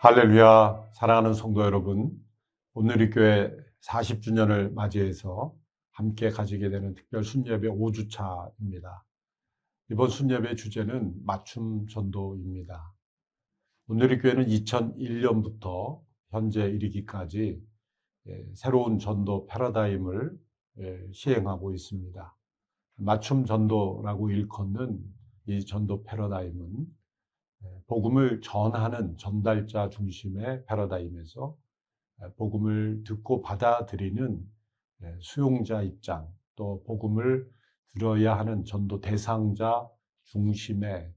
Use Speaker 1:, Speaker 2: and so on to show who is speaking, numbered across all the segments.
Speaker 1: 할렐루야, 사랑하는 성도 여러분. 오늘이 교회 40주년을 맞이해서 함께 가지게 되는 특별 순예배 5주차입니다. 이번 순예배 주제는 맞춤 전도입니다. 오늘이 교회는 2001년부터 현재 이르기까지 새로운 전도 패러다임을 시행하고 있습니다. 맞춤 전도라고 일컫는 이 전도 패러다임은 복음을 전하는 전달자 중심의 패러다임에서 복음을 듣고 받아들이는 수용자 입장, 또 복음을 들어야 하는 전도 대상자 중심의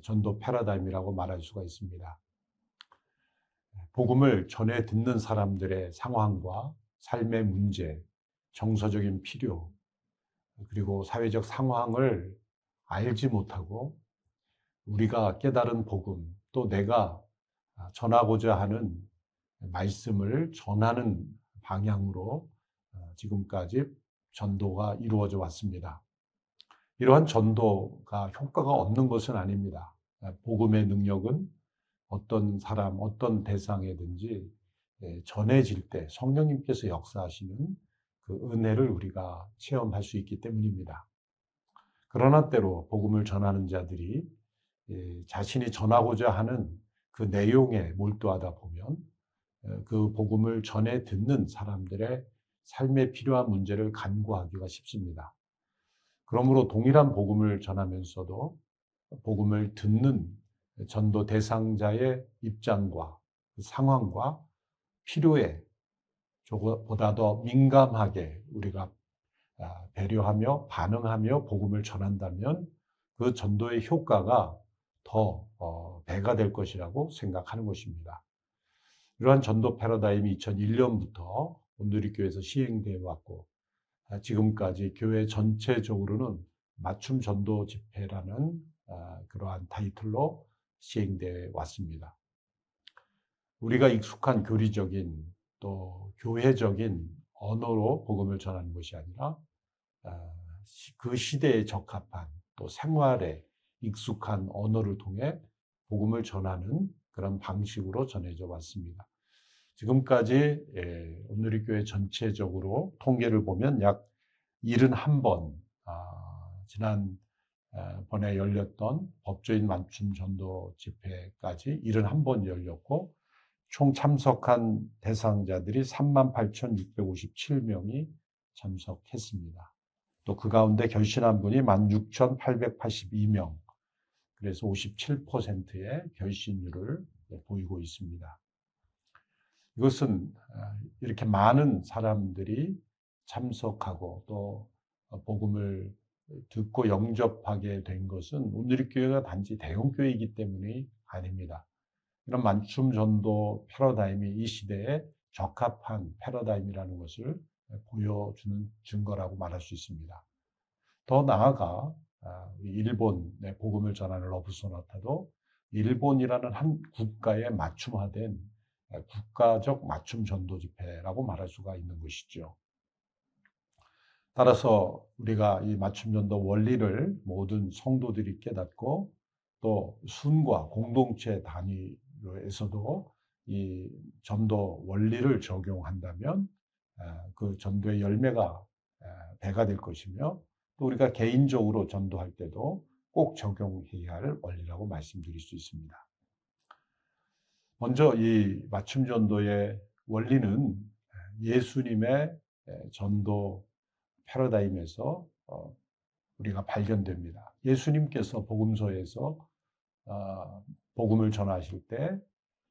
Speaker 1: 전도 패러다임이라고 말할 수가 있습니다. 복음을 전해 듣는 사람들의 상황과 삶의 문제, 정서적인 필요, 그리고 사회적 상황을 알지 못하고 우리가 깨달은 복음, 또 내가 전하고자 하는 말씀을 전하는 방향으로 지금까지 전도가 이루어져 왔습니다. 이러한 전도가 효과가 없는 것은 아닙니다. 복음의 능력은 어떤 사람, 어떤 대상에든지 전해질 때 성령님께서 역사하시는 그 은혜를 우리가 체험할 수 있기 때문입니다. 그러나 때로 복음을 전하는 자들이 자신이 전하고자 하는 그 내용에 몰두하다 보면 그 복음을 전해 듣는 사람들의 삶에 필요한 문제를 간과하기가 쉽습니다. 그러므로 동일한 복음을 전하면서도 복음을 듣는 전도 대상자의 입장과 상황과 필요에 보다 더 민감하게 우리가 배려하며 반응하며 복음을 전한다면 그 전도의 효과가 더 배가 될 것이라고 생각하는 것입니다. 이러한 전도 패러다임이 2001년부터 온누리교회에서 시행되어 왔고 지금까지 교회 전체적으로는 맞춤 전도 집회라는 그러한 타이틀로 시행되어 왔습니다. 우리가 익숙한 교리적인 또 교회적인 언어로 복음을 전하는 것이 아니라 그 시대에 적합한 또 생활에 익숙한 언어를 통해 복음을 전하는 그런 방식으로 전해져 왔습니다. 지금까지 온누리 교회 전체적으로 통계를 보면 약 71번 지난 번에 열렸던 법조인 맞춤 전도 집회까지 71번 열렸고 총 참석한 대상자들이 38,657명이 참석했습니다. 또 그 가운데 결신한 분이 16,882명, 그래서 57%의 결신율을 보이고 있습니다. 이것은 이렇게 많은 사람들이 참석하고 또 복음을 듣고 영접하게 된 것은 온누리교회가 단지 대형교회이기 때문이 아닙니다. 이런 맞춤 전도 패러다임이 이 시대에 적합한 패러다임이라는 것을 보여주는 증거라고 말할 수 있습니다. 더 나아가 일본의 복음을 전하는 러브소나타도 일본이라는 한 국가에 맞춤화된 국가적 맞춤 전도 집회라고 말할 수가 있는 것이죠. 따라서 우리가 이 맞춤 전도 원리를 모든 성도들이 깨닫고 또 순과 공동체 단위로에서도 이 전도 원리를 적용한다면 그 전도의 열매가 배가 될 것이며 또 우리가 개인적으로 전도할 때도 꼭 적용해야 할 원리라고 말씀드릴 수 있습니다. 먼저 이 맞춤 전도의 원리는 예수님의 전도 패러다임에서 우리가 발견됩니다. 예수님께서 복음서에서 복음을 전하실 때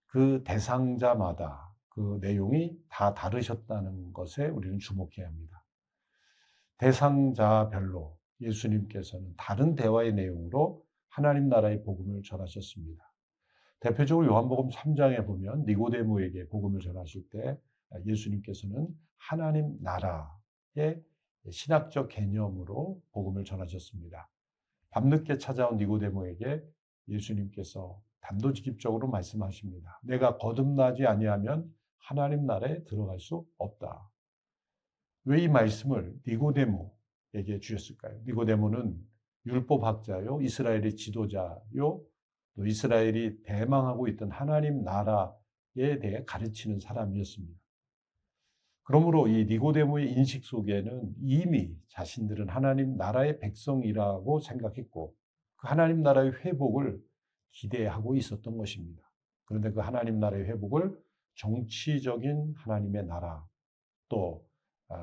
Speaker 1: 그 대상자마다 그 내용이 다 다르셨다는 것에 우리는 주목해야 합니다. 대상자별로 예수님께서는 다른 대화의 내용으로 하나님 나라의 복음을 전하셨습니다. 대표적으로 요한복음 3장에 보면 니고데모에게 복음을 전하실 때 예수님께서는 하나님 나라의 신학적 개념으로 복음을 전하셨습니다. 밤늦게 찾아온 니고데모에게 예수님께서 단도직입적으로 말씀하십니다. 내가 거듭나지 아니하면 하나님 나라에 들어갈 수 없다. 왜 이 말씀을 니고데모에게 주셨을까요? 니고데모는 율법학자요, 이스라엘의 지도자요, 또 이스라엘이 대망하고 있던 하나님 나라 대해 가르치는 사람이었습니다. 그러므로 이 니고데모의 인식 속에는 이미 자신들은 하나님 나라의 백성이라고 생각했고 그 하나님 나라의 회복을 기대하고 있었던 것입니다. 그런데 그 하나님 나라의 회복을 정치적인 하나님의 나라 또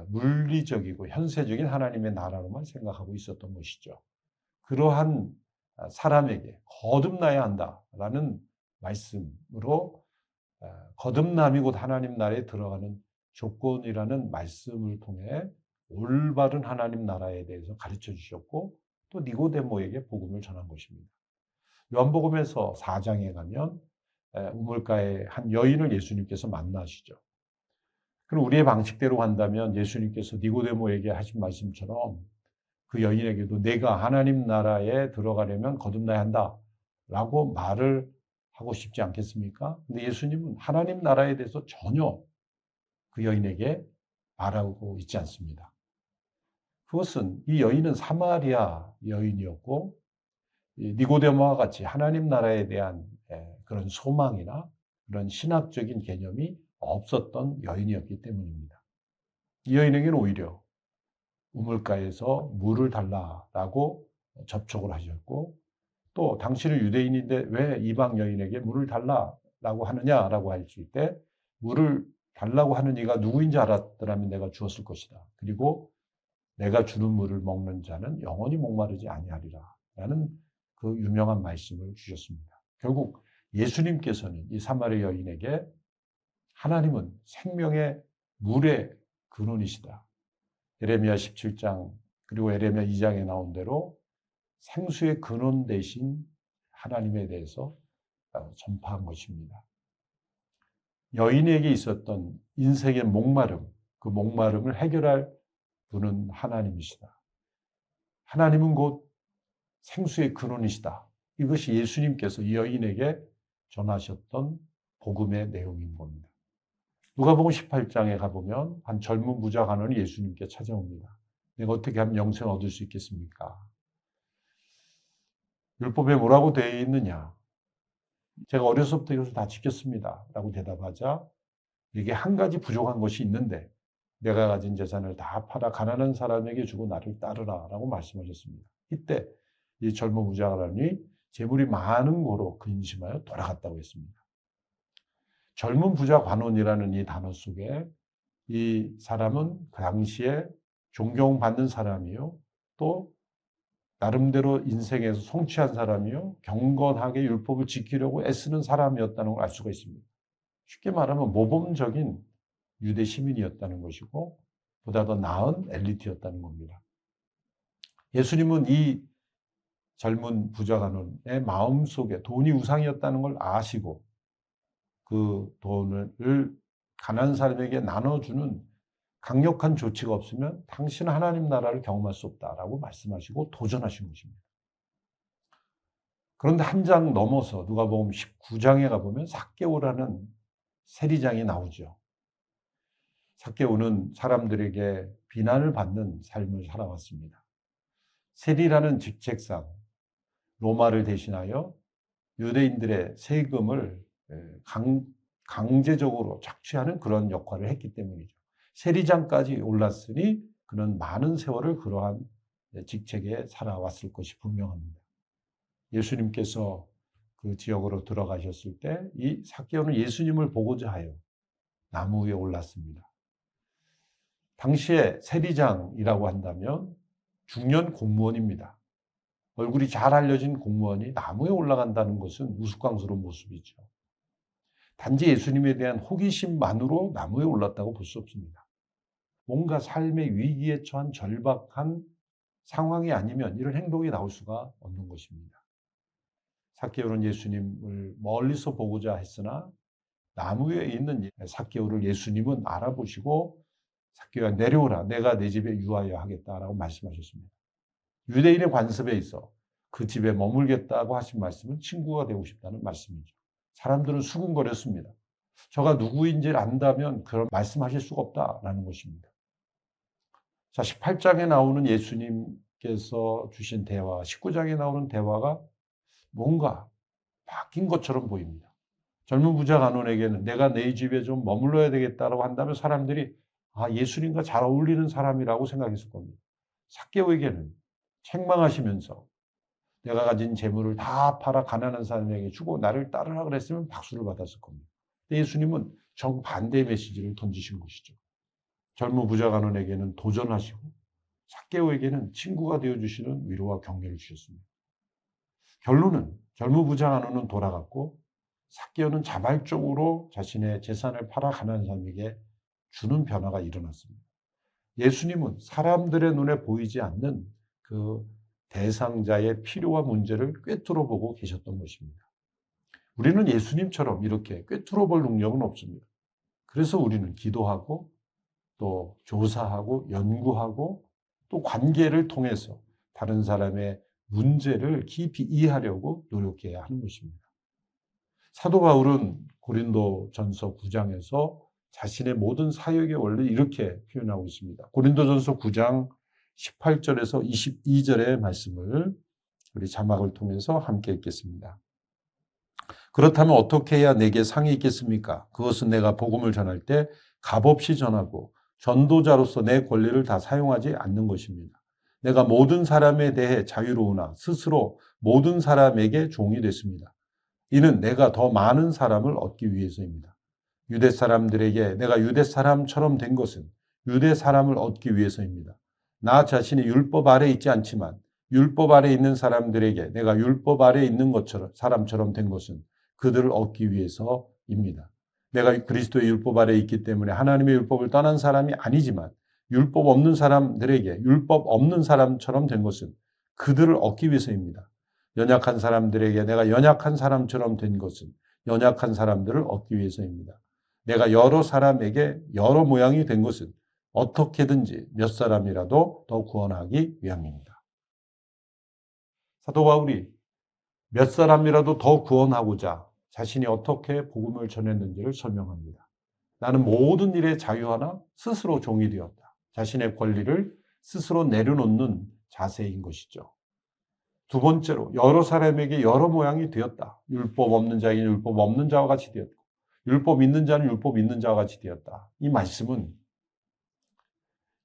Speaker 1: 물리적이고 현세적인 하나님의 나라로만 생각하고 있었던 것이죠. 그러한 사람에게 거듭나야 한다라는 말씀으로 거듭남이 곧 하나님 나라에 들어가는 조건이라는 말씀을 통해 올바른 하나님 나라에 대해서 가르쳐 주셨고 또 니고데모에게 복음을 전한 것입니다. 요한복음에서 4장에 가면 우물가에 한 여인을 예수님께서 만나시죠. 그럼 우리의 방식대로 한다면 예수님께서 니고데모에게 하신 말씀처럼 그 여인에게도 내가 하나님 나라에 들어가려면 거듭나야 한다라고 말을 하고 싶지 않겠습니까? 근데 예수님은 하나님 나라에 대해서 전혀 그 여인에게 말하고 있지 않습니다. 그것은 이 여인은 사마리아 여인이었고 니고데모와 같이 하나님 나라에 대한 그런 소망이나 그런 신학적인 개념이 없었던 여인이었기 때문입니다. 이 여인에게는 오히려 우물가에서 물을 달라라고 접촉을 하셨고 또 당신은 유대인인데 왜 이방 여인에게 물을 달라라고 하느냐라고 했을 때 물을 달라고 하는 이가 누구인지 알았더라면 내가 주었을 것이다. 그리고 내가 주는 물을 먹는 자는 영원히 목마르지 아니하리라 라는 그 유명한 말씀을 주셨습니다. 결국 예수님께서는 이 사마리아 여인에게 하나님은 생명의 물의 근원이시다. 예레미야 17장 그리고 예레미야 2장에 나온 대로 생수의 근원 대신 하나님에 대해서 전파한 것입니다. 여인에게 있었던 인생의 목마름, 그 목마름을 해결할 분은 하나님이시다. 하나님은 곧 생수의 근원이시다. 이것이 예수님께서 이 여인에게 전하셨던 복음의 내용인 겁니다. 누가복음 18장에 가보면 한 젊은 부자 간원이 예수님께 찾아옵니다. 내가 어떻게 하면 영생을 얻을 수 있겠습니까? 율법에 뭐라고 되어 있느냐? 제가 어려서부터 이것을 다 지켰습니다. 라고 대답하자 이게 한 가지 부족한 것이 있는데 내가 가진 재산을 다 팔아 가난한 사람에게 주고 나를 따르라 라고 말씀하셨습니다. 이때 이 젊은 부자 간원이 재물이 많은 고로 근심하여 돌아갔다고 했습니다. 젊은 부자 관원이라는 이 단어 속에 이 사람은 그 당시에 존경받는 사람이요. 또 나름대로 인생에서 성취한 사람이요. 경건하게 율법을 지키려고 애쓰는 사람이었다는 걸 알 수가 있습니다. 쉽게 말하면 모범적인 유대 시민이었다는 것이고 보다 더 나은 엘리트였다는 겁니다. 예수님은 이 젊은 부자 간원의 마음속에 돈이 우상이었다는 걸 아시고 그 돈을 가난한 사람에게 나눠주는 강력한 조치가 없으면 당신은 하나님 나라를 경험할 수 없다라고 말씀하시고 도전하신 것입니다. 그런데 한 장 넘어서 누가복음 19장에 가보면 삭개오라는 세리장이 나오죠. 삭개오는 사람들에게 비난을 받는 삶을 살아왔습니다. 세리라는 직책상 로마를 대신하여 유대인들의 세금을 강제적으로 착취하는 그런 역할을 했기 때문이죠. 세리장까지 올랐으니 그는 많은 세월을 그러한 직책에 살아왔을 것이 분명합니다. 예수님께서 그 지역으로 들어가셨을 때 이 삭개오는 예수님을 보고자 하여 나무 위에 올랐습니다. 당시에 세리장이라고 한다면 중년 공무원입니다. 얼굴이 잘 알려진 공무원이 나무에 올라간다는 것은 우스꽝스러운 모습이죠. 단지 예수님에 대한 호기심만으로 나무에 올랐다고 볼 수 없습니다. 뭔가 삶의 위기에 처한 절박한 상황이 아니면 이런 행동이 나올 수가 없는 것입니다. 삭개오는 예수님을 멀리서 보고자 했으나 나무 위에 있는 삭개오를 예수님은 알아보시고 삭개오야 내려오라 내가 내 집에 유하여 하겠다라고 말씀하셨습니다. 유대인의 관습에 있어 그 집에 머물겠다고 하신 말씀은 친구가 되고 싶다는 말씀이죠. 사람들은 수군거렸습니다. 저가 누구인지를 안다면 그런 말씀하실 수가 없다라는 것입니다. 자, 18장에 나오는 예수님께서 주신 대화, 19장에 나오는 대화가 뭔가 바뀐 것처럼 보입니다. 젊은 부자 간원에게는 내가 내 집에 좀 머물러야 되겠다라고 한다면 사람들이 예수님과 잘 어울리는 사람이라고 생각했을 겁니다. 삭개오에게는 책망하시면서 내가 가진 재물을 다 팔아 가난한 사람에게 주고 나를 따르라 그랬으면 박수를 받았을 겁니다. 예수님은 정반대의 메시지를 던지신 것이죠. 젊은 부자 간원에게는 도전하시고 삭개오에게는 친구가 되어주시는 위로와 격려를 주셨습니다. 결론은 젊은 부자 간원은 돌아갔고 삭개오는 자발적으로 자신의 재산을 팔아 가난한 사람에게 주는 변화가 일어났습니다. 예수님은 사람들의 눈에 보이지 않는 그 대상자의 필요와 문제를 꿰뚫어 보고 계셨던 것입니다. 우리는 예수님처럼 이렇게 꿰뚫어 볼 능력은 없습니다. 그래서 우리는 기도하고 또 조사하고 연구하고 또 관계를 통해서 다른 사람의 문제를 깊이 이해하려고 노력해야 하는 것입니다. 사도 바울은 고린도전서 9장에서 자신의 모든 사역의 원리를 이렇게 표현하고 있습니다. 고린도전서 9장 18절에서 22절의 말씀을 우리 자막을 통해서 함께 읽겠습니다. 그렇다면 어떻게 해야 내게 상이 있겠습니까? 그것은 내가 복음을 전할 때 값없이 전하고 전도자로서 내 권리를 다 사용하지 않는 것입니다. 내가 모든 사람에 대해 자유로우나 스스로 모든 사람에게 종이 됐습니다. 이는 내가 더 많은 사람을 얻기 위해서입니다. 유대 사람들에게 내가 유대 사람처럼 된 것은 유대 사람을 얻기 위해서입니다. 나 자신이 율법 아래 있지 않지만 율법 아래 있는 사람들에게 내가 율법 아래 있는 것처럼 사람처럼 된 것은 그들을 얻기 위해서입니다. 내가 그리스도의 율법 아래 있기 때문에 하나님의 율법을 떠난 사람이 아니지만 율법 없는 사람들에게 율법 없는 사람처럼 된 것은 그들을 얻기 위해서입니다. 연약한 사람들에게 내가 연약한 사람처럼 된 것은 연약한 사람들을 얻기 위해서입니다. 내가 여러 사람에게 여러 모양이 된 것은 어떻게든지 몇 사람이라도 더 구원하기 위함입니다. 사도 바울이 몇 사람이라도 더 구원하고자 자신이 어떻게 복음을 전했는지를 설명합니다. 나는 모든 일에 자유하나 스스로 종이 되었다. 자신의 권리를 스스로 내려놓는 자세인 것이죠. 두 번째로 여러 사람에게 여러 모양이 되었다. 율법 없는 자에게 율법 없는 자와 같이 되었고 율법 있는 자는 율법 있는 자와 같이 되었다. 이 말씀은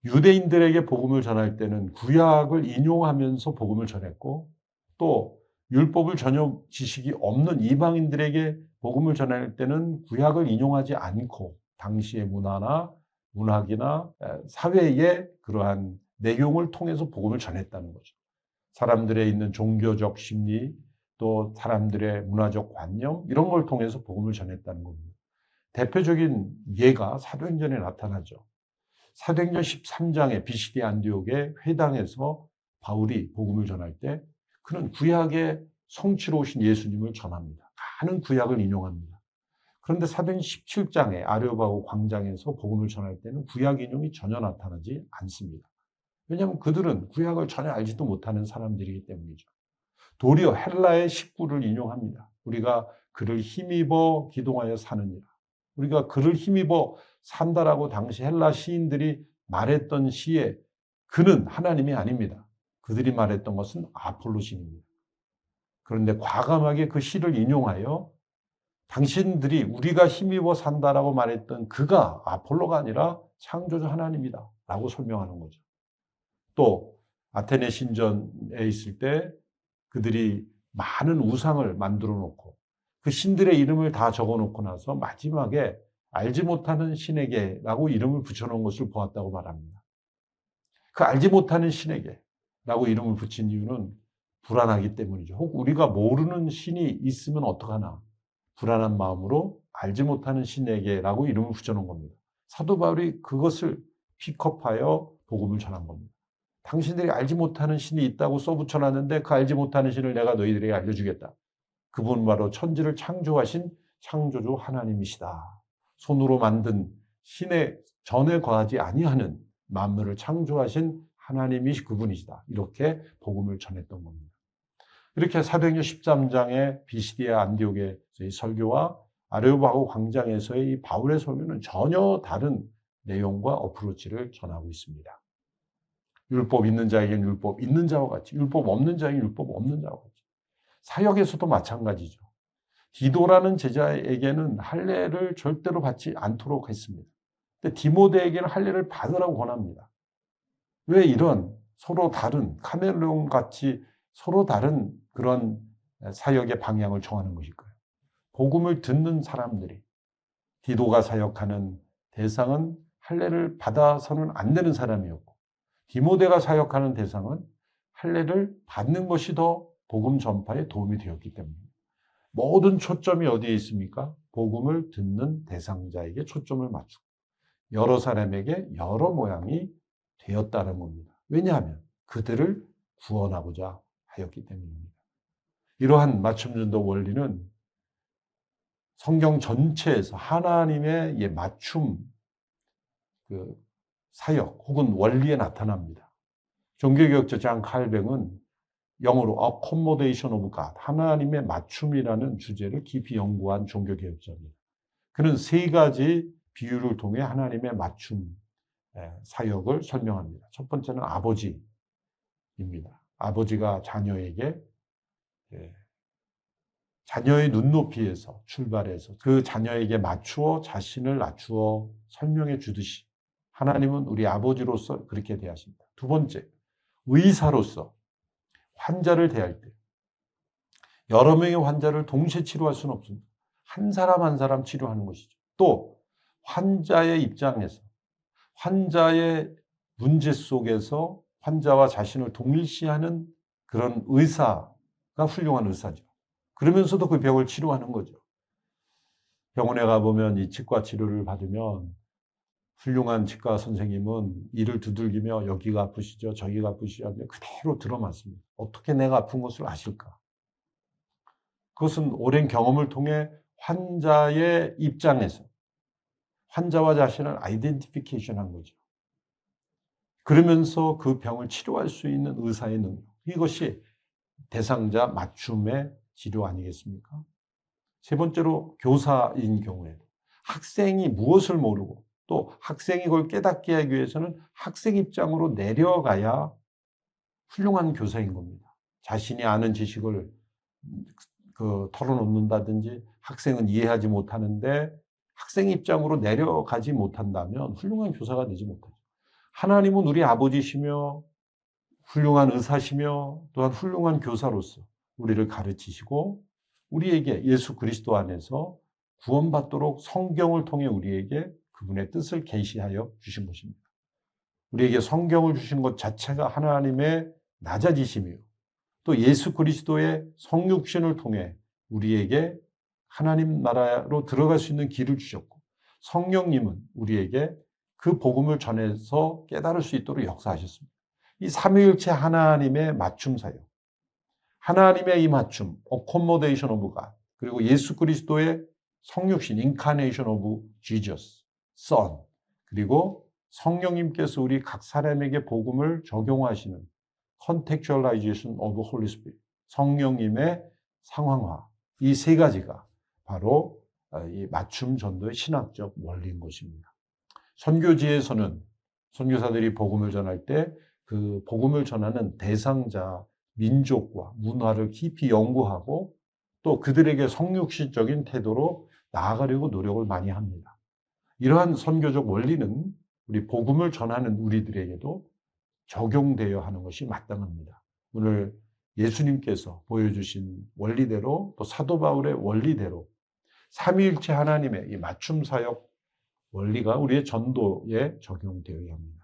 Speaker 1: 유대인들에게 복음을 전할 때는 구약을 인용하면서 복음을 전했고 또 율법을 전혀 지식이 없는 이방인들에게 복음을 전할 때는 구약을 인용하지 않고 당시의 문화나 문학이나 사회의 그러한 내용을 통해서 복음을 전했다는 거죠. 사람들의 있는 종교적 심리 또 사람들의 문화적 관념 이런 걸 통해서 복음을 전했다는 겁니다. 대표적인 예가 사도행전에 나타나죠. 사도행전 13장의 비시디 안디옥의 회당에서 바울이 복음을 전할 때 그는 구약의 성취로 오신 예수님을 전합니다. 많은 구약을 인용합니다. 그런데 사도행전 17장의 아레오바고 광장에서 복음을 전할 때는 구약 인용이 전혀 나타나지 않습니다. 왜냐하면 그들은 구약을 전혀 알지도 못하는 사람들이기 때문이죠. 도리어 헬라의 식구를 인용합니다. 우리가 그를 힘입어 기동하여 사느니라. 우리가 그를 힘입어 산다라고 당시 헬라 시인들이 말했던 시에 그는 하나님이 아닙니다. 그들이 말했던 것은 아폴로 신입니다. 그런데 과감하게 그 시를 인용하여 당신들이 우리가 힘입어 산다라고 말했던 그가 아폴로가 아니라 창조주 하나님이다 라고 설명하는 거죠. 또 아테네 신전에 있을 때 그들이 많은 우상을 만들어 놓고 그 신들의 이름을 다 적어 놓고 나서 마지막에 알지 못하는 신에게라고 이름을 붙여놓은 것을 보았다고 말합니다. 그 알지 못하는 신에게라고 이름을 붙인 이유는 불안하기 때문이죠. 혹 우리가 모르는 신이 있으면 어떡하나 불안한 마음으로 알지 못하는 신에게라고 이름을 붙여놓은 겁니다. 사도 바울이 그것을 픽업하여 복음을 전한 겁니다. 당신들이 알지 못하는 신이 있다고 써붙여놨는데 그 알지 못하는 신을 내가 너희들에게 알려주겠다. 그분 바로 천지를 창조하신 창조주 하나님이시다. 손으로 만든 신의 전에 거하지 아니하는 만물을 창조하신 하나님이 그분이시다. 이렇게 복음을 전했던 겁니다. 이렇게 사도행전 13장의 비시디아 안디옥의 설교와 아레오바고 광장에서의 이 바울의 설교는 전혀 다른 내용과 어프로치를 전하고 있습니다. 율법 있는 자에게는 율법 있는 자와 같이, 율법 없는 자에게는 율법 없는 자와 같이. 사역에서도 마찬가지죠. 디도라는 제자에게는 할례를 절대로 받지 않도록 했습니다. 근데 디모데에게는 할례를 받으라고 권합니다. 왜 이런 서로 다른 카멜레온 같이 서로 다른 그런 사역의 방향을 정하는 것일까요? 복음을 듣는 사람들이 디도가 사역하는 대상은 할례를 받아서는 안 되는 사람이었고, 디모데가 사역하는 대상은 할례를 받는 것이 더 복음 전파에 도움이 되었기 때문입니다. 모든 초점이 어디에 있습니까? 복음을 듣는 대상자에게 초점을 맞추고 여러 사람에게 여러 모양이 되었다는 겁니다. 왜냐하면 그들을 구원하고자 하였기 때문입니다. 이러한 맞춤전도 원리는 성경 전체에서 하나님의 맞춤 사역 혹은 원리에 나타납니다. 종교개혁자 장 칼뱅은 영어로 accommodation of God, 하나님의 맞춤이라는 주제를 깊이 연구한 종교개혁자입니다. 그는 세 가지 비유를 통해 하나님의 맞춤 사역을 설명합니다. 첫 번째는 아버지입니다. 아버지가 자녀에게 자녀의 눈높이에서 출발해서 그 자녀에게 맞추어 자신을 낮추어 설명해 주듯이 하나님은 우리 아버지로서 그렇게 대하십니다. 두 번째, 의사로서 환자를 대할 때 여러 명의 환자를 동시에 치료할 수는 없습니다. 한 사람 한 사람 치료하는 것이죠. 또 환자의 입장에서 환자의 문제 속에서 환자와 자신을 동일시하는 그런 의사가 훌륭한 의사죠. 그러면서도 그 병을 치료하는 거죠. 병원에 가보면 이 치과 치료를 받으면 훌륭한 치과 선생님은 이를 두들기며 여기가 아프시죠? 저기가 아프시죠? 그대로 들어맞습니다. 어떻게 내가 아픈 것을 아실까? 그것은 오랜 경험을 통해 환자의 입장에서 환자와 자신을 아이덴티피케이션 한 거죠. 그러면서 그 병을 치료할 수 있는 의사의 능력. 이것이 대상자 맞춤의 치료 아니겠습니까? 세 번째로 교사인 경우에 학생이 무엇을 모르고 또 학생이 그걸 깨닫게 하기 위해서는 학생 입장으로 내려가야 훌륭한 교사인 겁니다. 자신이 아는 지식을 털어놓는다든지 학생은 이해하지 못하는데 학생 입장으로 내려가지 못한다면 훌륭한 교사가 되지 못하죠. 하나님은 우리 아버지시며 훌륭한 의사시며 또한 훌륭한 교사로서 우리를 가르치시고 우리에게 예수 그리스도 안에서 구원받도록 성경을 통해 우리에게 그분의 뜻을 계시하여 주신 것입니다. 우리에게 성경을 주신 것 자체가 하나님의 낮아지심이요. 또 예수 그리스도의 성육신을 통해 우리에게 하나님 나라로 들어갈 수 있는 길을 주셨고 성령님은 우리에게 그 복음을 전해서 깨달을 수 있도록 역사하셨습니다. 이 삼위일체 하나님의 맞춤 사역, 하나님의 이 맞춤, accommodation of God, 그리고 예수 그리스도의 성육신, incarnation of Jesus, Son, 그리고 성령님께서 우리 각 사람에게 복음을 적용하시는 contextualization of Holy Spirit, 성령님의 상황화, 이 세 가지가 바로 이 맞춤 전도의 신학적 원리인 것입니다. 선교지에서는 선교사들이 복음을 전할 때 그 복음을 전하는 대상자, 민족과 문화를 깊이 연구하고 또 그들에게 성육신적인 태도로 나아가려고 노력을 많이 합니다. 이러한 선교적 원리는 우리 복음을 전하는 우리들에게도 적용되어야 하는 것이 마땅합니다. 오늘 예수님께서 보여주신 원리대로 또 사도 바울의 원리대로 삼위일체 하나님의 이 맞춤 사역 원리가 우리의 전도에 적용되어야 합니다.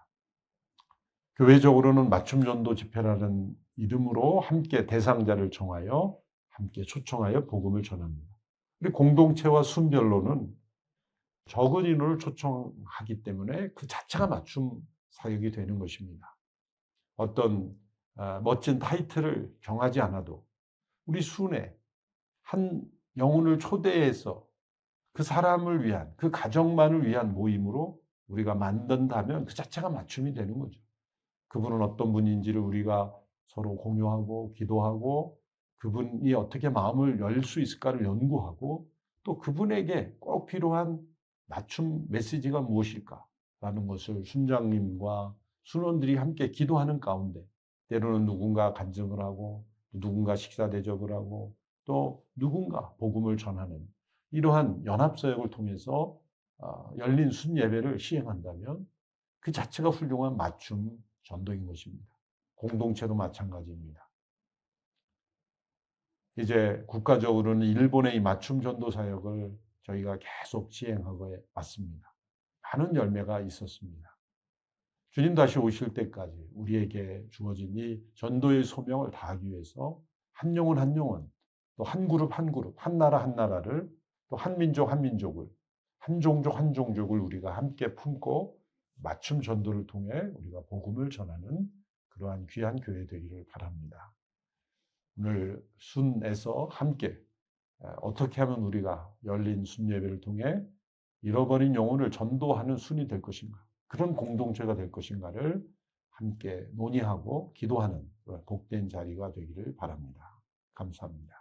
Speaker 1: 교회적으로는 맞춤 전도 집회라는 이름으로 함께 대상자를 정하여 함께 초청하여 복음을 전합니다. 우리 공동체와 순별로는 적은 인원을 초청하기 때문에 그 자체가 맞춤 사역이 되는 것입니다. 어떤 멋진 타이틀을 정하지 않아도 우리 순회 한 영혼을 초대해서 그 사람을 위한, 그 가정만을 위한 모임으로 우리가 만든다면 그 자체가 맞춤이 되는 거죠. 그분은 어떤 분인지를 우리가 서로 공유하고 기도하고 그분이 어떻게 마음을 열 수 있을까를 연구하고 또 그분에게 꼭 필요한 맞춤 메시지가 무엇일까라는 것을 순장님과 순원들이 함께 기도하는 가운데 때로는 누군가 간증을 하고 누군가 식사 대접을 하고 또 누군가 복음을 전하는 이러한 연합사역을 통해서 열린 순예배를 시행한다면 그 자체가 훌륭한 맞춤 전도인 것입니다. 공동체도 마찬가지입니다. 이제 국가적으로는 일본의 이 맞춤 전도 사역을 저희가 계속 시행하고 왔습니다. 많은 열매가 있었습니다. 주님 다시 오실 때까지 우리에게 주어진 이 전도의 소명을 다하기 위해서 한 영혼 한 영혼, 또 한 그룹 한 그룹, 한 나라 한 나라를, 또 한 민족 한 민족을, 한 종족 한 종족을 우리가 함께 품고 맞춤 전도를 통해 우리가 복음을 전하는 그러한 귀한 교회 되기를 바랍니다. 오늘 순에서 함께 어떻게 하면 우리가 열린 순예배를 통해 잃어버린 영혼을 전도하는 순이 될 것인가, 그런 공동체가 될 것인가를 함께 논의하고 기도하는 복된 자리가 되기를 바랍니다. 감사합니다.